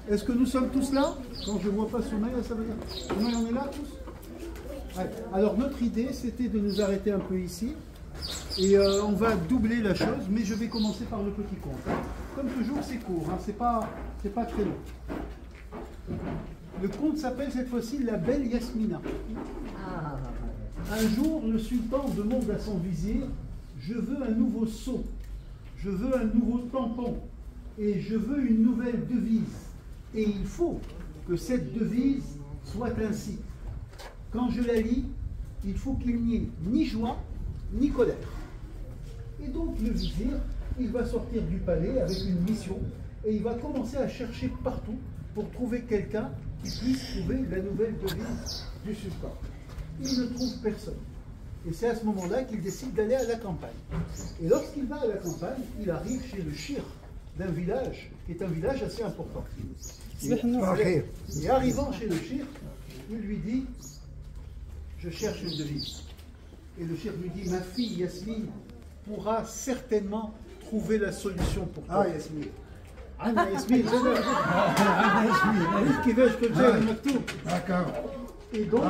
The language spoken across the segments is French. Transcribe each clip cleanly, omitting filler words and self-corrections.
Est-ce que nous sommes tous là? Quand je ne vois pas Soumaïa, ça veut dire Soumaïa, on est là tous? Ouais. Alors notre idée, c'était de nous arrêter un peu ici. Et on va doubler la chose, mais je vais commencer par le petit conte. Hein. Comme toujours, c'est court, hein. C'est pas très long. Le conte s'appelle cette fois-ci La Belle Yasmina. Un jour, le sultan demande à son vizir: je veux un nouveau sceau, je veux un nouveau tampon, et je veux une nouvelle devise. Et il faut que cette devise soit ainsi. Quand je la lis, il faut qu'il n'y ait ni joie, ni colère. Et donc le vizir, il va sortir du palais avec une mission, et il va commencer à chercher partout pour trouver quelqu'un qui puisse trouver la nouvelle devise du sultan. Il ne trouve personne. Et c'est à ce moment-là qu'il décide d'aller à la campagne. Et lorsqu'il va à la campagne, il arrive chez le shir d'un village, qui est un village assez important. Et arrivant chez le shir, il lui dit: je cherche une devise. Et le shir lui dit: ma fille Yasmine pourra certainement trouver la solution pour toi. Ah, Yasmine. Anna Yasmine, d'accord. Et donc,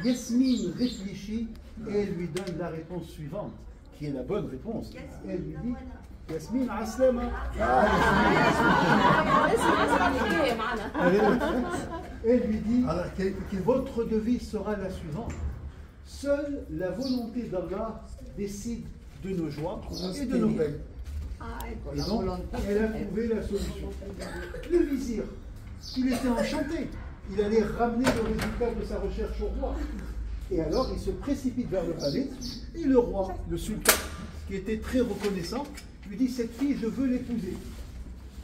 Yasmine réfléchit et elle lui donne la réponse suivante, qui est la bonne réponse. Et elle lui dit: Yasmine Aslama. Elle lui dit: votre devise sera la suivante. Seule la volonté d'Allah décide de nos joies et de nos peines. Et donc, elle a trouvé la solution. Le vizir, il était enchanté. Il allait ramener le résultat de sa recherche au roi. Et alors, il se précipite vers le palais. Et le roi, le sultan, qui était très reconnaissant, lui dit: cette fille, je veux l'épouser.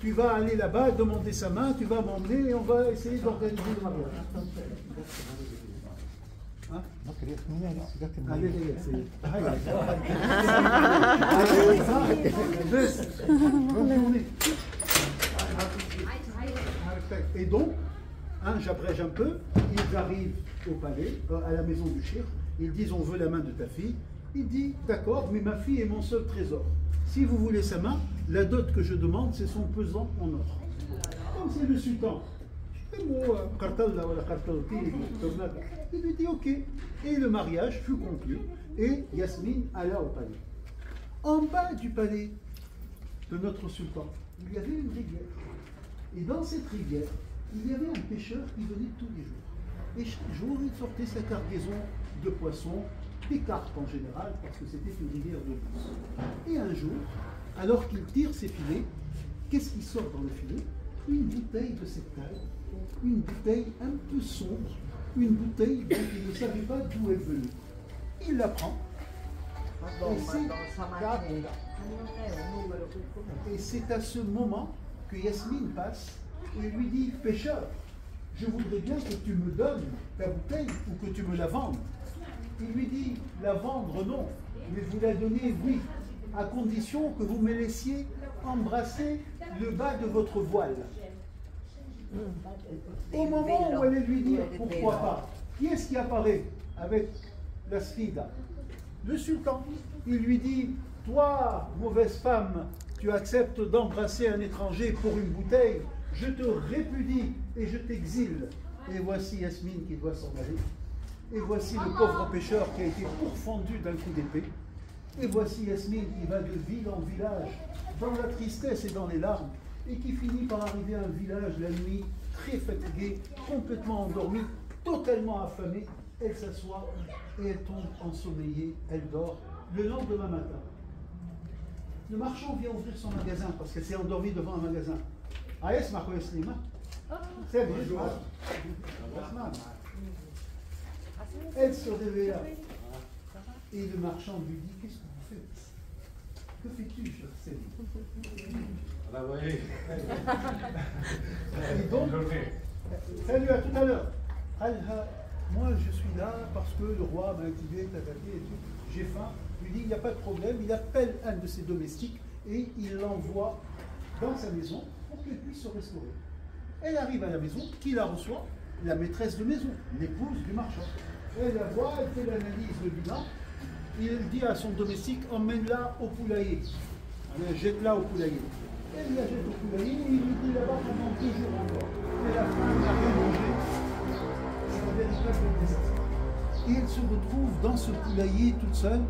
Tu vas aller là-bas, demander sa main, tu vas m'emmener et on va essayer d'organiser le mariage. Hein? Et donc, j'abrège un peu, ils arrivent au palais, à la maison du shir, ils disent: on veut la main de ta fille. Il dit: d'accord, mais ma fille est mon seul trésor. Si vous voulez sa main, la dot que je demande, c'est son pesant en or. Comme c'est le sultan, il lui dit: ok. Et le mariage fut conclu, et Yasmine alla au palais. En bas du palais de notre sultan, il y avait une rivière. Et dans cette rivière, il y avait un pêcheur qui venait tous les jours. Et chaque jour, il sortait sa cargaison de poissons, des carpes en général, parce que c'était une rivière de douce. Et un jour, alors qu'il tire ses filets, qu'est-ce qui sort dans le filet? Une bouteille de cette taille, une bouteille un peu sombre, une bouteille dont il ne savait pas d'où elle venait. Il la prend, et c'est à ce moment que Yasmine passe et lui dit: pêcheur, je voudrais bien que tu me donnes ta bouteille ou que tu me la vendes. Il lui dit: la vendre, non, mais vous la donner, oui, à condition que vous me laissiez embrasser le bas de votre voile. Au moment où elle allait lui dire pourquoi pas, qui est-ce qui apparaît avec la sfida? Le sultan. Il lui dit: toi, mauvaise femme, tu acceptes d'embrasser un étranger pour une bouteille, je te répudie et je t'exile. Et voici Yasmine qui doit s'en aller. Et voici le pauvre pêcheur qui a été pourfendu d'un coup d'épée. Et voici Yasmine qui va de ville en village, dans la tristesse et dans les larmes, et qui finit par arriver à un village la nuit, très fatiguée, complètement endormie, totalement affamée. Elle s'assoit et elle tombe ensommeillée, elle dort. Le lendemain matin, le marchand vient ouvrir son magasin parce qu'elle s'est endormie devant un magasin. Elle se réveilla et le marchand lui dit: qu'est-ce que vous faites? Que fais-tu, chère Céline? Et donc, salut, à tout à l'heure. Moi je suis là parce que le roi m'a activé, et tout. J'ai faim. Il lui dit: il n'y a pas de problème. Il appelle un de ses domestiques et il l'envoie dans sa maison pour qu'elle puisse se restaurer. Elle arrive à la maison, qui la reçoit? La maîtresse de maison, l'épouse du marchand. Elle la voit, elle fait l'analyse, le bilan. Il dit à son domestique: emmène-la au poulailler. Jette-la au poulailler. Elle la jette au poulailler et il lui dit: là-bas pendant 2 jours encore. Et elle se retrouve dans ce poulailler toute seule,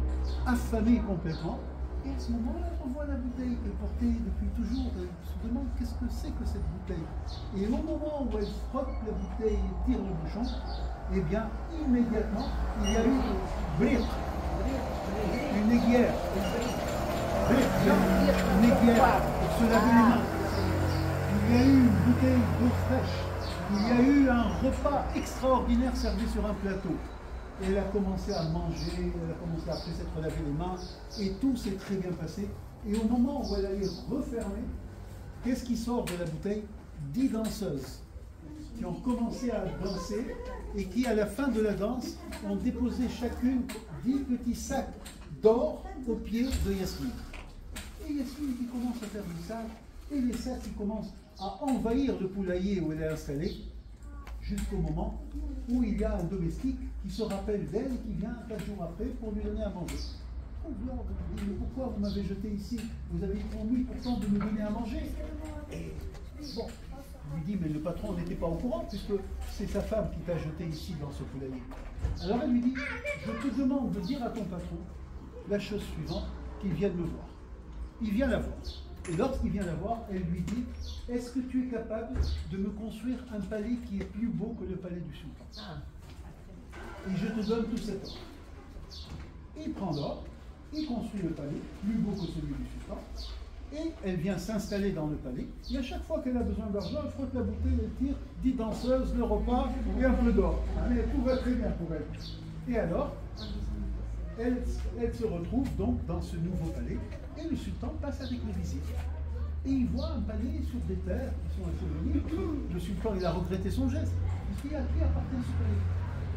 affamée complètement. Et à ce moment-là, on voit la bouteille qu'elle portait depuis toujours. Elle se demande qu'est-ce que c'est que cette bouteille. Et au moment où elle frotte la bouteille et tire le bouchon, eh bien, immédiatement, il y a eu une aiguière. Une aiguière pour se laver les mains. Il y a eu une bouteille d'eau fraîche. Il y a eu un repas extraordinaire servi sur un plateau. Et elle a commencé à manger, elle a commencé après s'être lavé les mains, et tout s'est très bien passé. Et au moment où elle allait refermer, qu'est-ce qui sort de la bouteille? 10 danseuses qui ont commencé à danser et qui, à la fin de la danse, ont déposé chacune 10 petits sacs d'or aux pieds de Yasmine. Et Yasmine qui commence à faire du sac, et les sacs qui commencent à envahir le poulailler où elle est installée, jusqu'au moment où il y a un domestique qui se rappelle d'elle et qui vient 4 jours après pour lui donner à manger. Oh Lord, il dit, mais pourquoi vous m'avez jeté ici? Vous avez promis pourtant de me donner à manger. Et bon, il lui dit, mais le patron n'était pas au courant puisque c'est sa femme qui t'a jeté ici dans ce poulailler. Alors elle lui dit, je te demande de dire à ton patron la chose suivante, qu'il vienne me voir. Il vient la voir. Et lorsqu'il vient la voir, elle lui dit, est-ce que tu es capable de me construire un palais qui est plus beau que le palais du sultan? Et je te donne tout cet or. Il prend l'or, il construit le palais, plus beau que celui du sultan, et elle vient s'installer dans le palais. Et à chaque fois qu'elle a besoin d'argent, elle frotte la bouteille, elle tire 10 danseuses, le repas et un peu d'or. Mais tout va très bien pour elle. Et alors, elle se retrouve donc dans ce nouveau palais, et le sultan passe avec le vizir. Et il voit un palais sur des terres qui sont assez jolies. Le sultan, il a regretté son geste. Il dit, à qui appartient ce palais?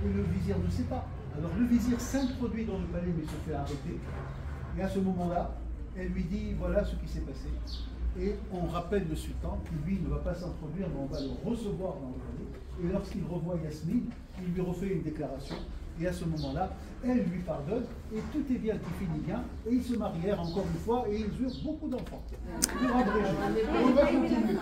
Et le vizir ne sait pas. Alors le vizir s'introduit dans le palais, mais se fait arrêter. Et à ce moment-là, elle lui dit, voilà ce qui s'est passé. Et on rappelle le sultan qui, lui, ne va pas s'introduire, mais on va le recevoir dans le palais. Et lorsqu'il revoit Yasmine, il lui refait une déclaration. Et à ce moment-là, elle lui pardonne, et tout est bien qui finit bien, et ils se marièrent encore une fois, et ils eurent beaucoup d'enfants. Pour abréger. On va continuer.